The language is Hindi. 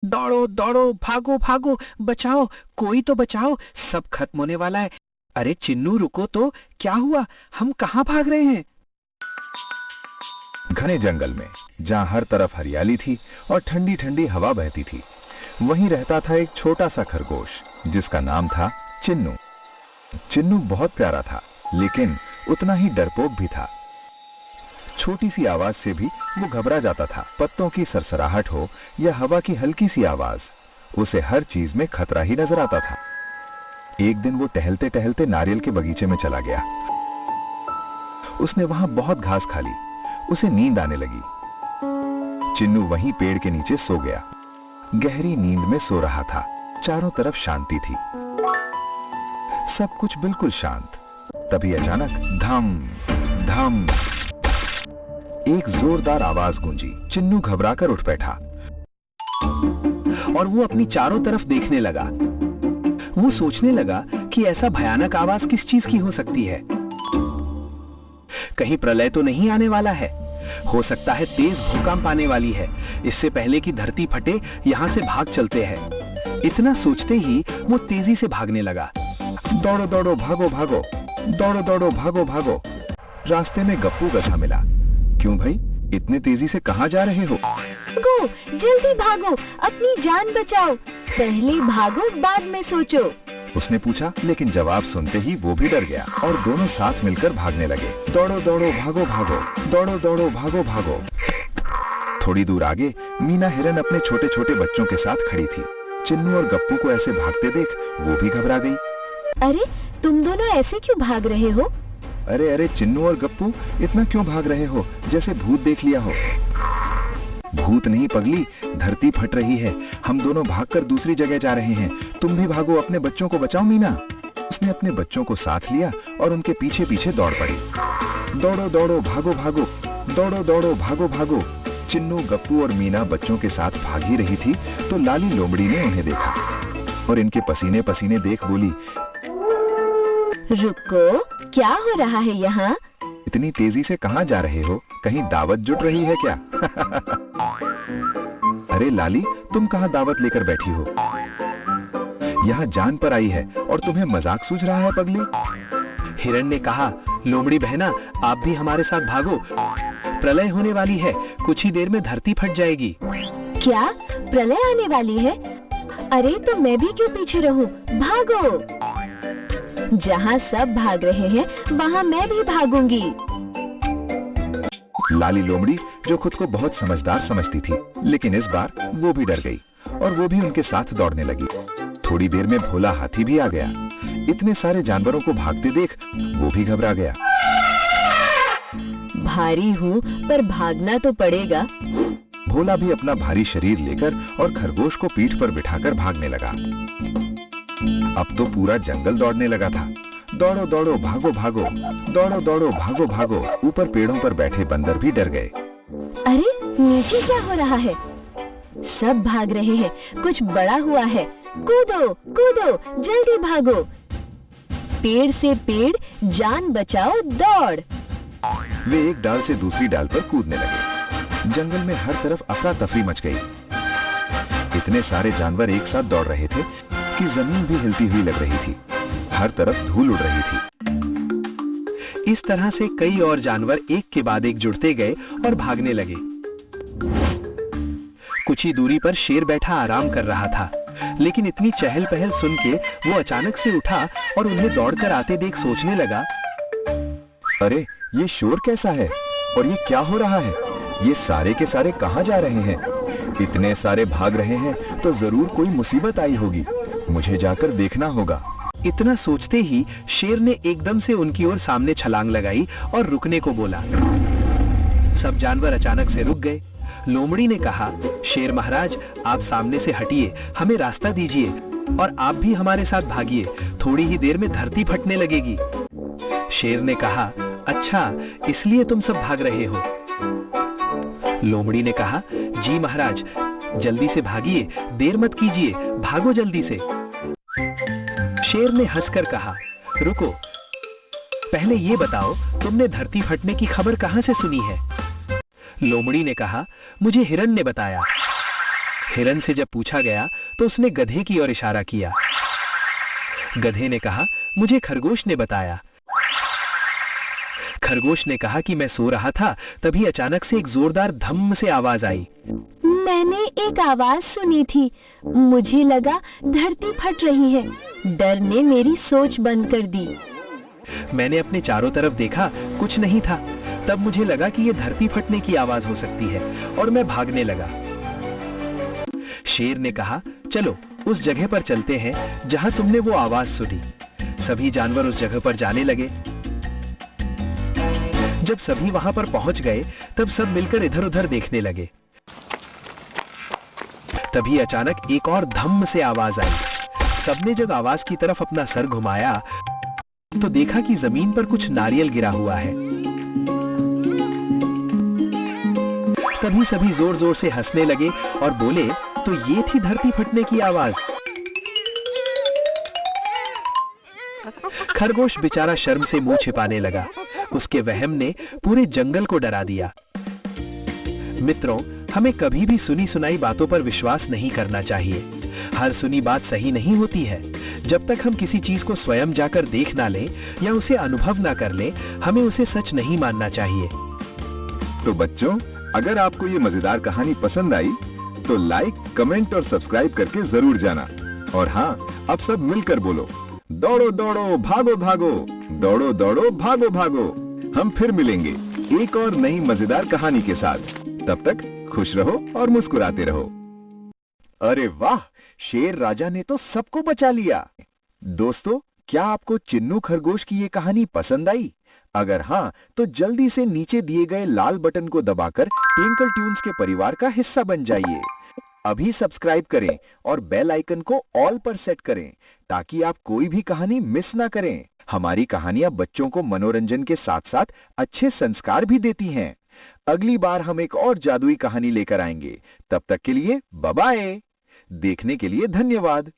दौड़ो दौड़ो, भागो भागो, बचाओ, कोई तो बचाओ, सब खत्म होने वाला है। अरे चिन्नू रुको तो, क्या हुआ? हम कहाँ भाग रहे हैं? घने जंगल में जहां हर तरफ हरियाली थी और ठंडी ठंडी हवा बहती थी, वहीं रहता था एक छोटा सा खरगोश जिसका नाम था चिन्नू। चिन्नू बहुत प्यारा था, लेकिन उतना ही डरपोक भी था। छोटी सी आवाज से भी वो घबरा जाता था। पत्तों की सरसराहट हो या हवा की हल्की सी आवाज, उसे हर चीज में खतरा ही नजर आता था। एक दिन वो टहलते टहलते नारियल के बगीचे में चला गया। उसने वहां बहुत घास खा ली। उसे नींद आने लगी। चिन्नू वहीं पेड़ के नीचे सो गया। गहरी नींद में सो रहा था। चारों तरफ शांति थी, सब कुछ बिल्कुल शांत। तभी अचानक धम धम एक जोरदार आवाज गूंजी। चिन्नू घबराकर उठ बैठा और वो अपनी चारों तरफ देखने लगा। वो सोचने लगा कि ऐसा भयानक आवाज किस चीज की हो सकती है। कहीं प्रलय तो नहीं आने वाला है? हो सकता है तेज भूकंप आने वाली है। इससे पहले कि धरती फटे, यहां से भाग चलते हैं। इतना सोचते ही वो तेजी से भागने लगा। दौड़ो दौड़ो भागो भागो, दौड़ो दौड़ो भागो भागो। रास्ते में गप्पू गधा मिला। क्यों भाई, इतने तेजी से कहाँ जा रहे हो? भागो, जल्दी भागो, अपनी जान बचाओ। पहले भागो, बाद में सोचो, उसने पूछा। लेकिन जवाब सुनते ही वो भी डर गया और दोनों साथ मिलकर भागने लगे। दौड़ो दौड़ो भागो भागो, दौड़ो दौड़ो भागो भागो। थोड़ी दूर आगे मीना हिरन अपने छोटे छोटे बच्चों के साथ खड़ी थी। चिन्नू और गप्पू को ऐसे भागते देख वो भी घबरा गई। अरे तुम दोनों ऐसे क्यों भाग रहे हो? अरे अरे चिन्नू और गप्पू, इतना क्यों भाग रहे हो जैसे भूत देख लिया हो? भूत नहीं पगली, धरती फट रही है। हम दोनों भागकर दूसरी जगह जा रहे हैं। तुम भी भागो, अपने बच्चों को बचाओ मीना। उसने अपने बच्चों को साथ लिया और उनके पीछे पीछे दौड़ पड़ी। दौड़ो दौड़ो भागो भागो, दौड़ो दौड़ो भागो भागो। चिन्नू, गप्पू और मीना बच्चों के साथ भाग ही रही थी तो लाली लोमड़ी ने उन्हें देखा और इनके पसीने पसीने देख बोली, रुको, क्या हो रहा है यहाँ? इतनी तेजी से कहाँ जा रहे हो? कहीं दावत जुट रही है क्या? अरे लाली, तुम कहाँ दावत लेकर बैठी हो? यहाँ जान पर आई है और तुम्हें मजाक सूझ रहा है पगली? हिरन ने कहा, लोमड़ी बहना, आप भी हमारे साथ भागो। प्रलय होने वाली है, कुछ ही देर में धरती फट जाएगी। क्या प्रलय आने वाली है? अरे तो मैं भी क्यों पीछे रहूं? भागो! जहाँ सब भाग रहे हैं वहाँ मैं भी भागूंगी। लाली लोमड़ी, जो खुद को बहुत समझदार समझती थी, लेकिन इस बार वो भी डर गई और वो भी उनके साथ दौड़ने लगी। थोड़ी देर में भोला हाथी भी आ गया। इतने सारे जानवरों को भागते देख वो भी घबरा गया। भारी हूँ पर भागना तो पड़ेगा। भोला भी अपना भारी शरीर लेकर और खरगोश को पीठ पर बिठाकर भागने लगा। अब तो पूरा जंगल दौड़ने लगा था। दौड़ो दौड़ो भागो भागो, दौड़ो दौड़ो भागो भागो। ऊपर पेड़ों पर बैठे बंदर भी डर गए। अरे नीचे क्या हो रहा है? सब भाग रहे हैं, कुछ बड़ा हुआ है। कूदो कूदो, जल्दी भागो। पेड़ से पेड़, जान बचाओ, दौड़। वे एक डाल से दूसरी डाल पर कूदने लगे। जंगल में हर तरफ अफरा तफरी मच गई। इतने सारे जानवर एक साथ दौड़ रहे थे कि जमीन भी हिलती हुई लग रही थी। हर तरफ धूल उड़ रही थी। इस तरह से कई और जानवर एक के बाद एक जुड़ते गए और भागने लगे। कुछ ही दूरी पर शेर बैठा आराम कर रहा था, लेकिन इतनी चहल पहल सुन के वो अचानक से उठा और उन्हें दौड़कर आते देख सोचने लगा, अरे ये शोर कैसा है और ये क्या हो रहा है? ये सारे के सारे कहाँ जा रहे हैं? इतने सारे भाग रहे हैं तो जरूर कोई मुसीबत आई होगी। मुझे जाकर देखना होगा। इतना सोचते ही शेर ने एकदम से उनकी ओर सामने छलांग लगाई और रुकने को बोला। सब जानवर अचानक से रुक गए। लोमड़ी ने कहा, शेर महाराज, आप सामने से हटिए, हमें रास्ता दीजिए और आप भी हमारे साथ भागिए। थोड़ी ही देर में धरती फटने लगेगी। शेर ने कहा, अच्छा, इसलिए तुम सब भाग रहे हो? लोमड़ी ने कहा, जी महाराज, जल्दी से भागिए, देर मत कीजिए, भागो जल्दी से। शेर ने हंसकर कहा, रुको, पहले ये बताओ, तुमने धरती फटने की खबर कहां से सुनी है? लोमड़ी ने कहा, मुझे हिरन ने बताया। हिरन से जब पूछा गया तो उसने गधे की ओर इशारा किया। गधे ने कहा, मुझे खरगोश ने बताया। खरगोश ने कहा कि मैं सो रहा था, तभी अचानक से एक जोरदार धम्म से आवाज आई। मैंने एक आवाज सुनी थी, मुझे लगा धरती फट रही है। डर ने मेरी सोच बंद कर दी। मैंने अपने चारों तरफ देखा, कुछ नहीं था। तब मुझे लगा कि यह धरती फटने की आवाज हो सकती है और मैं भागने लगा। शेर ने कहा, चलो उस जगह पर चलते हैं जहां तुमने वो आवाज सुनी। सभी जानवर उस जगह पर जाने लगे। जब सभी वहां पर पहुंच गए तब सब मिलकर इधर उधर देखने लगे। तभी अचानक एक और धम्म से आवाज आई। सबने जब आवाज की तरफ अपना सर घुमाया तो देखा कि जमीन पर कुछ नारियल गिरा हुआ है। तभी सभी जोर जोर से हंसने लगे और बोले, तो ये थी धरती फटने की आवाज। खरगोश बेचारा शर्म से मुंह छिपाने लगा। उसके वहम ने पूरे जंगल को डरा दिया। मित्रों, हमें कभी भी सुनी सुनाई बातों पर विश्वास नहीं करना चाहिए। हर सुनी बात सही नहीं होती है। जब तक हम किसी चीज को स्वयं जाकर देख ना लें या उसे अनुभव ना कर लें, हमें उसे सच नहीं मानना चाहिए। तो बच्चों, अगर आपको ये मजेदार कहानी पसंद आई तो लाइक, कमेंट और सब्सक्राइब करके जरूर जाना। और हाँ, अब सब मिलकर बोलो, दौड़ो दौड़ो भागो भागो, दौड़ो दौड़ो भागो भागो। हम फिर मिलेंगे एक और नई मजेदार कहानी के साथ। तब तक खुश रहो और मुस्कुराते रहो। अरे वाह, शेर राजा ने तो सबको बचा लिया। दोस्तों, क्या आपको चिन्नू खरगोश की ये कहानी पसंद आई? अगर हाँ, तो जल्दी से नीचे दिए गए लाल बटन को दबाकर ट्विंकल ट्यून्स के परिवार का हिस्सा बन जाइए। अभी सब्सक्राइब करें और बेल आइकन को ऑल पर सेट करें ताकि आप कोई भी कहानी मिस ना करें। हमारी कहानियां बच्चों को मनोरंजन के साथ साथ अच्छे संस्कार भी देती हैं। अगली बार हम एक और जादुई कहानी लेकर आएंगे। तब तक के लिए बाय बाय। देखने के लिए धन्यवाद।